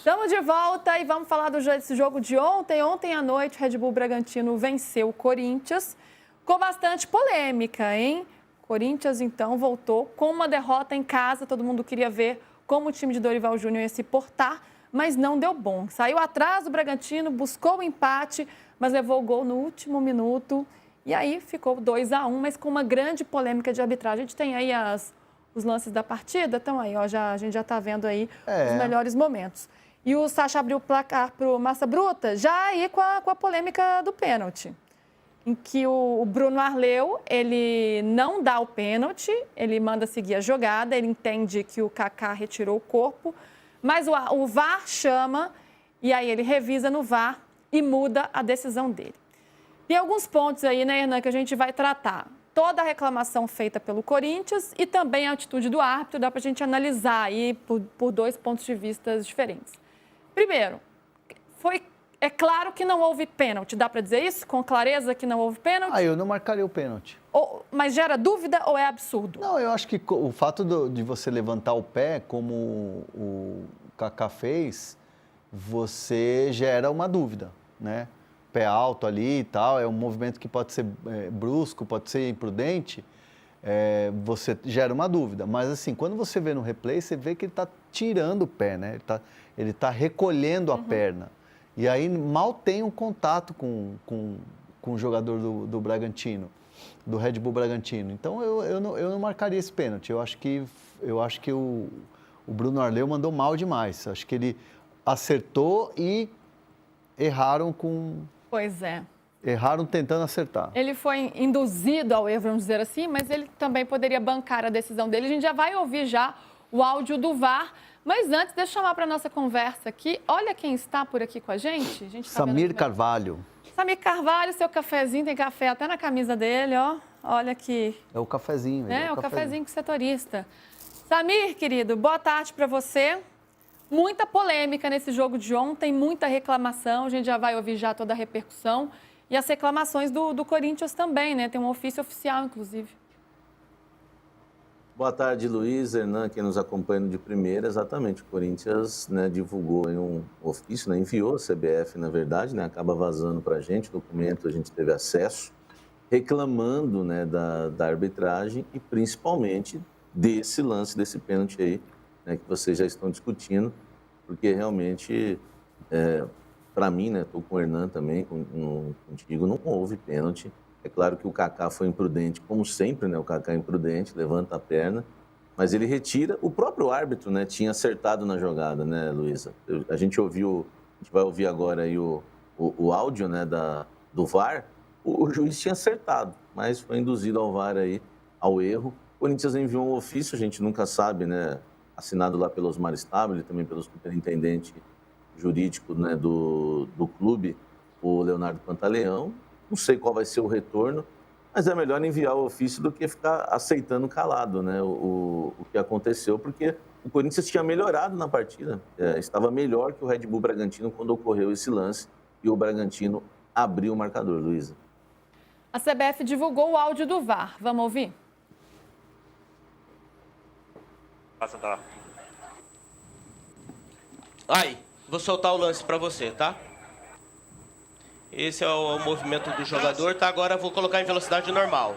Estamos de volta e vamos falar desse jogo de ontem. Ontem à noite, o Red Bull Bragantino venceu o Corinthians com bastante polêmica, hein? Corinthians, então, voltou com uma derrota em casa. Todo mundo queria ver como o time de Dorival Júnior ia se portar, mas não deu bom. Saiu atrás do Bragantino, buscou o empate, mas levou o gol no último minuto. E aí ficou 2-1, mas com uma grande polêmica de arbitragem. A gente tem aí os lances da partida. Então, aí, ó, a gente já está vendo aí os melhores momentos. E o Sacha abriu o placar para o Massa Bruta, já aí com a polêmica do pênalti, em que o Bruno Arleu, ele não dá o pênalti, ele manda seguir a jogada, ele entende que o Kaká retirou o corpo, mas o VAR chama e aí ele revisa no VAR e muda a decisão dele. Tem alguns pontos aí, né, Hernan, que a gente vai tratar. Toda a reclamação feita pelo Corinthians e também a atitude do árbitro, dá para a gente analisar aí por dois pontos de vista diferentes. Primeiro, é claro que não houve pênalti, dá para dizer isso? Com clareza que não houve pênalti? Eu não marcaria o pênalti. Mas gera dúvida ou é absurdo? Não, eu acho que o fato de você levantar o pé, como o Kaká fez, você gera uma dúvida, né? Pé alto ali e tal, é um movimento que pode ser brusco, pode ser imprudente, você gera uma dúvida. Mas assim, quando você vê no replay, você vê que ele está tirando o pé, né? Ele tá recolhendo a perna. E aí mal tem um contato com o jogador do Bragantino, do Red Bull Bragantino. Então eu não marcaria esse pênalti. Eu acho que o Bruno Arleu mandou mal demais. Acho que ele acertou e erraram com... Pois é. Erraram tentando acertar. Ele foi induzido ao erro, vamos dizer assim, mas ele também poderia bancar a decisão dele. A gente já vai ouvir já o áudio do VAR. Mas antes, deixa eu chamar para a nossa conversa aqui. Olha quem está por aqui com a gente. Samir Carvalho. Samir Carvalho, seu cafezinho, tem café até na camisa dele, ó. Olha aqui. É o cafezinho. É o cafezinho com setorista. Samir, querido, boa tarde para você. Muita polêmica nesse jogo de ontem, muita reclamação. A gente já vai ouvir já toda a repercussão. E as reclamações do Corinthians também, né? Tem um ofício oficial, inclusive. Boa tarde, Luiz, Hernan, quem nos acompanha de primeira. Exatamente, o Corinthians, né, divulgou em um ofício, né, enviou a CBF, na verdade, né, acaba vazando para a gente, documento, a gente teve acesso, reclamando, né, da arbitragem e principalmente desse lance, desse pênalti aí, né, que vocês já estão discutindo, porque realmente, para mim, né, estou com o Hernan também, contigo, não houve pênalti. É claro que o Kaká foi imprudente, como sempre, né? O Kaká é imprudente, levanta a perna, mas ele retira. O próprio árbitro, né, tinha acertado na jogada, né, Luísa? A gente vai ouvir agora aí o áudio, né, do VAR. O juiz tinha acertado, mas foi induzido ao VAR aí, ao erro. O Corinthians enviou um ofício, a gente nunca sabe, né? Assinado lá pelo Osmar Stabile, também pelo superintendente jurídico, né, do clube, o Leonardo Pantaleão. Não sei qual vai ser o retorno, mas é melhor enviar o ofício do que ficar aceitando calado, né, o que aconteceu, porque o Corinthians tinha melhorado na partida, estava melhor que o Red Bull Bragantino quando ocorreu esse lance e o Bragantino abriu o marcador, Luísa. A CBF divulgou o áudio do VAR. Vamos ouvir? Passa, tá. Aí, vou soltar o lance para você, tá? Esse é o movimento do jogador, tá? Agora eu vou colocar em velocidade normal.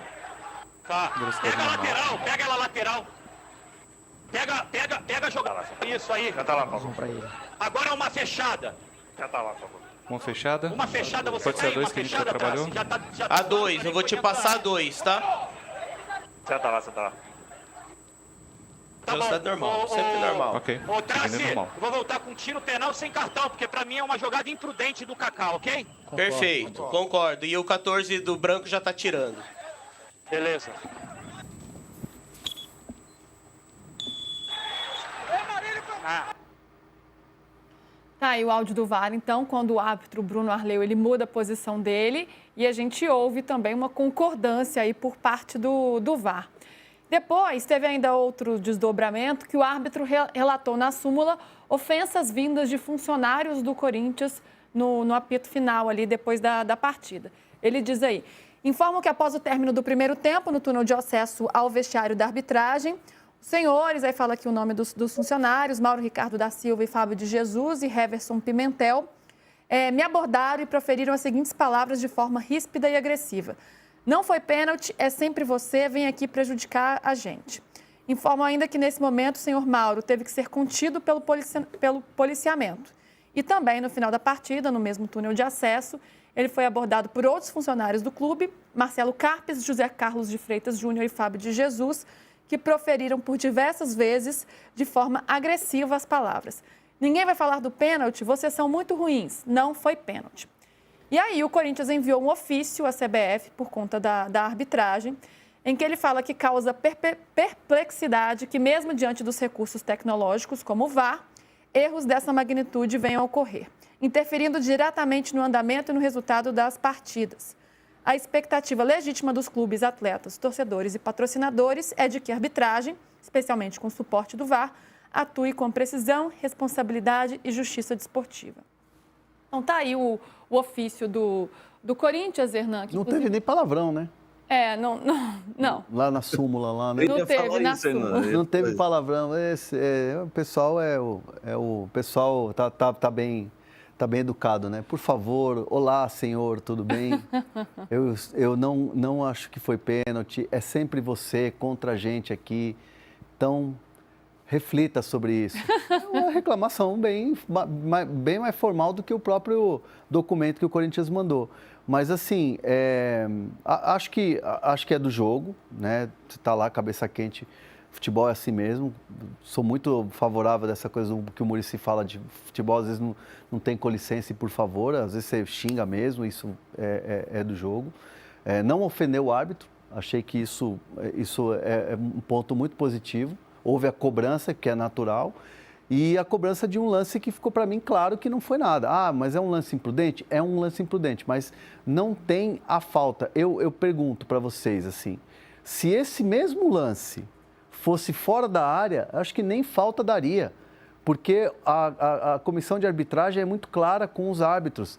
Tá. Pega a lateral, pega ela lateral. Pega a jogada. Isso aí. Já tá lá, Paulo. Agora uma fechada. Já tá lá, Paulo. Uma fechada? Uma fechada, você pode ser a dois que a gente já trabalhou? Já tá a dois, eu vou te passar a dois, tá? Já tá lá, Tá velocidade normal, sempre normal. Ok, Ô, Traci, normal. vou voltar com tiro penal sem cartão, porque pra mim é uma jogada imprudente do Kaká, ok? Perfeito, concordo. E o 14 do branco já tá tirando. Beleza. Tá aí o áudio do VAR, então, quando o árbitro Bruno Arleu, ele muda a posição dele e a gente ouve também uma concordância aí por parte do VAR. Depois, teve ainda outro desdobramento que o árbitro relatou na súmula ofensas vindas de funcionários do Corinthians no apito final ali, depois da partida. Ele diz aí: informam que após o término do primeiro tempo, no túnel de acesso ao vestiário da arbitragem, Senhores, aí fala aqui o nome dos funcionários, Mauro Ricardo da Silva e Fábio de Jesus e Heverson Pimentel, me abordaram e proferiram as seguintes palavras de forma ríspida e agressiva. Não foi pênalti, é sempre você, vem aqui prejudicar a gente. Informam ainda que nesse momento o senhor Mauro teve que ser contido pelo policiamento. E também no final da partida, no mesmo túnel de acesso, ele foi abordado por outros funcionários do clube, Marcelo Carpes, José Carlos de Freitas Júnior e Fábio de Jesus, que proferiram por diversas vezes de forma agressiva as palavras. Ninguém vai falar do pênalti, vocês são muito ruins. Não foi pênalti. E aí o Corinthians enviou um ofício à CBF por conta da arbitragem, em que ele fala que causa perplexidade que mesmo diante dos recursos tecnológicos, como o VAR, erros dessa magnitude venham a ocorrer, interferindo diretamente no andamento e no resultado das partidas. A expectativa legítima dos clubes, atletas, torcedores e patrocinadores é de que a arbitragem, especialmente com o suporte do VAR, atue com precisão, responsabilidade e justiça desportiva. Então tá aí o ofício do Corinthians, Hernan. Não teve nem palavrão, né? Não. Lá na súmula, lá, né? Não teve na súmula. Não teve palavrão. O pessoal o pessoal tá bem educado, né? Por favor, olá, senhor, tudo bem? Eu não acho que foi pênalti. É sempre você contra a gente aqui. Então, reflita sobre isso. É uma reclamação bem mais formal do que o próprio documento que o Corinthians mandou. Mas, assim, acho que é do jogo, né? Você está lá, cabeça quente, futebol é assim mesmo. Sou muito favorável dessa coisa que o Muricy fala de futebol, às vezes não tem com licença e por favor, às vezes você xinga mesmo, isso é do jogo. Não ofendeu o árbitro, achei que isso é um ponto muito positivo. Houve a cobrança, que é natural, e a cobrança de um lance que ficou para mim claro que não foi nada. Ah, mas é um lance imprudente? É um lance imprudente, mas não tem a falta. Eu pergunto para vocês, assim, se esse mesmo lance fosse fora da área, acho que nem falta daria, porque a comissão de arbitragem é muito clara com os árbitros.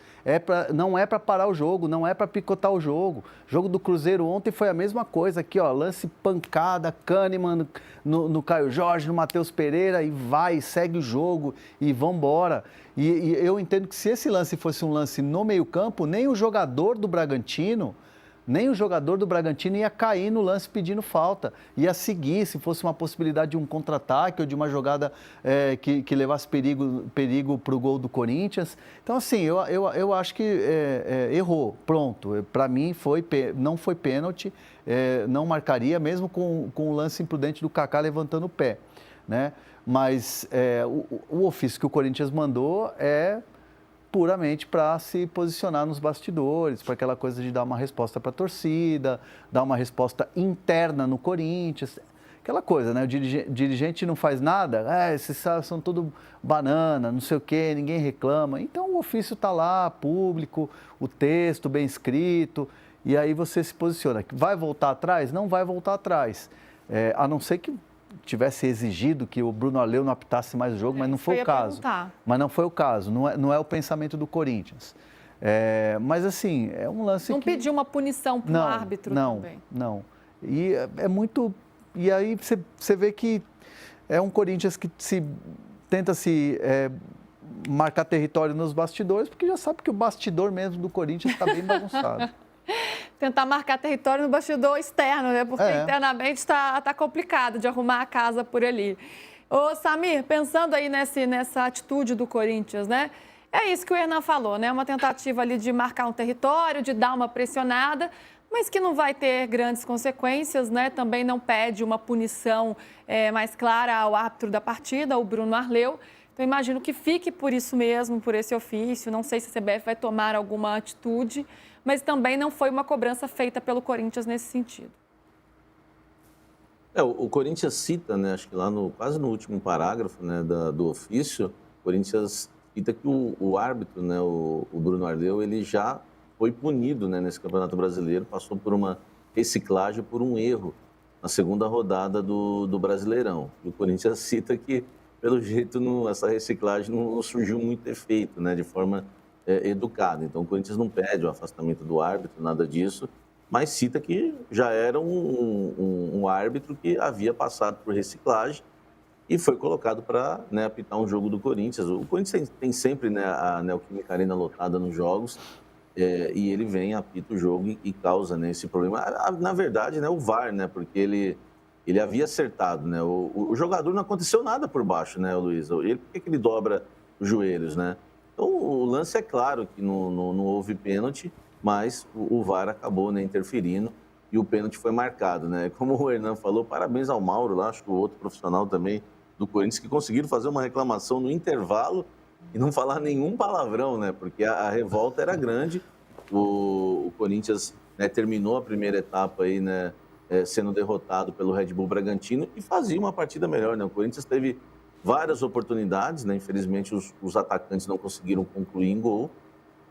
Não é para parar o jogo, não é para picotar o jogo. O jogo do Cruzeiro ontem foi a mesma coisa aqui, ó, lance pancada, Kahneman no Caio Jorge, no Matheus Pereira, e segue o jogo e vambora. E eu entendo que se esse lance fosse um lance no meio-campo, nem o jogador do Bragantino ia cair no lance pedindo falta, ia seguir se fosse uma possibilidade de um contra-ataque ou de uma jogada que levasse perigo para o gol do Corinthians. Então, assim, eu acho que errou, pronto. Para mim, não foi pênalti, não marcaria, mesmo com o lance imprudente do Kaká levantando o pé, né? Mas o ofício que o Corinthians mandou é puramente para se posicionar nos bastidores, para aquela coisa de dar uma resposta para a torcida, dar uma resposta interna no Corinthians, aquela coisa, né? O dirigente não faz nada, esses são tudo banana, não sei o quê, ninguém reclama. Então o ofício está lá, público, o texto bem escrito, e aí você se posiciona. Vai voltar atrás? Não vai voltar atrás, a não ser que tivesse exigido que o Bruno Arleu não apitasse mais o jogo, mas não foi o caso. Mas não foi o caso, não é o pensamento do Corinthians. Mas assim, é um lance não pediu uma punição para o árbitro também. Não. E é muito... E aí você vê que é um Corinthians que tenta marcar território nos bastidores, porque já sabe que o bastidor mesmo do Corinthians está bem bagunçado. Tentar marcar território no bastidor externo, né? Porque internamente está complicado de arrumar a casa por ali. Ô, Samir, pensando aí nessa atitude do Corinthians, né? É isso que o Hernan falou, né? Uma tentativa ali de marcar um território, de dar uma pressionada, mas que não vai ter grandes consequências, né? Também não pede uma punição mais clara ao árbitro da partida, o Bruno Arleu. Então, imagino que fique por isso mesmo, por esse ofício. Não sei se a CBF vai tomar alguma atitude, mas também não foi uma cobrança feita pelo Corinthians nesse sentido. O Corinthians cita, né, acho que lá quase no último parágrafo, né, do ofício, o Corinthians cita que o árbitro, né, o Bruno Arleu, ele já foi punido, né, nesse Campeonato Brasileiro, passou por uma reciclagem, por um erro na segunda rodada do Brasileirão. E o Corinthians cita que, pelo jeito, essa reciclagem não surgiu muito efeito, né, de forma educada. Então, o Corinthians não pede o afastamento do árbitro, nada disso. mas cita que já era um árbitro que havia passado por reciclagem e foi colocado para, né, apitar um jogo do Corinthians. O Corinthians tem sempre, né, a Neoquímica Arena lotada nos jogos, e ele vem, apita o jogo e causa, né, esse problema. Na verdade, né, o VAR, né, porque ele havia acertado, né, o jogador não aconteceu nada por baixo, né, Luiz? Por que ele dobra os joelhos, né? Então, o lance é claro que não houve pênalti, mas o VAR acabou, né, interferindo e o pênalti foi marcado, né? Como o Hernan falou, parabéns ao Mauro, lá, acho que o outro profissional também do Corinthians, que conseguiram fazer uma reclamação no intervalo e não falar nenhum palavrão, né? Porque a revolta era grande. O Corinthians, né, terminou a primeira etapa aí, né, sendo derrotado pelo Red Bull Bragantino e fazia uma partida melhor, né? O Corinthians teve várias oportunidades, né? Infelizmente os atacantes não conseguiram concluir em gol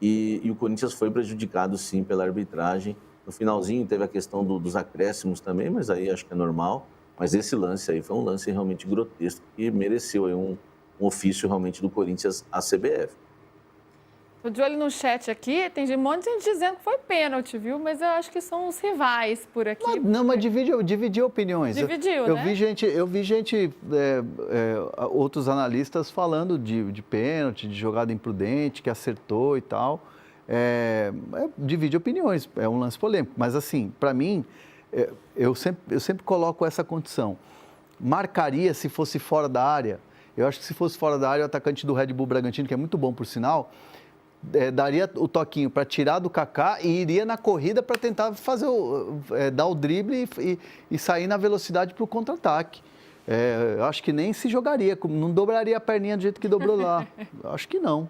e o Corinthians foi prejudicado sim pela arbitragem. No finalzinho teve a questão dos acréscimos também, mas aí acho que é normal. Mas esse lance aí foi um lance realmente grotesco que mereceu aí um ofício realmente do Corinthians à CBF. Tô de olho no chat aqui, tem um monte de gente dizendo que foi pênalti, viu? Mas eu acho que são os rivais por aqui. Não, mas dividiu opiniões. Dividiu, eu né? Vi gente, outros analistas falando de pênalti, de jogada imprudente, que acertou e tal. Divide opiniões, é um lance polêmico. Mas assim, para mim, eu sempre coloco essa condição. Marcaria se fosse fora da área. Eu acho que se fosse fora da área, o atacante do Red Bull Bragantino, que é muito bom por sinal, daria o toquinho para tirar do Kaká e iria na corrida para tentar fazer dar o drible e sair na velocidade para o contra-ataque. Eu acho que nem se jogaria, não dobraria a perninha do jeito que dobrou lá. Eu acho que não.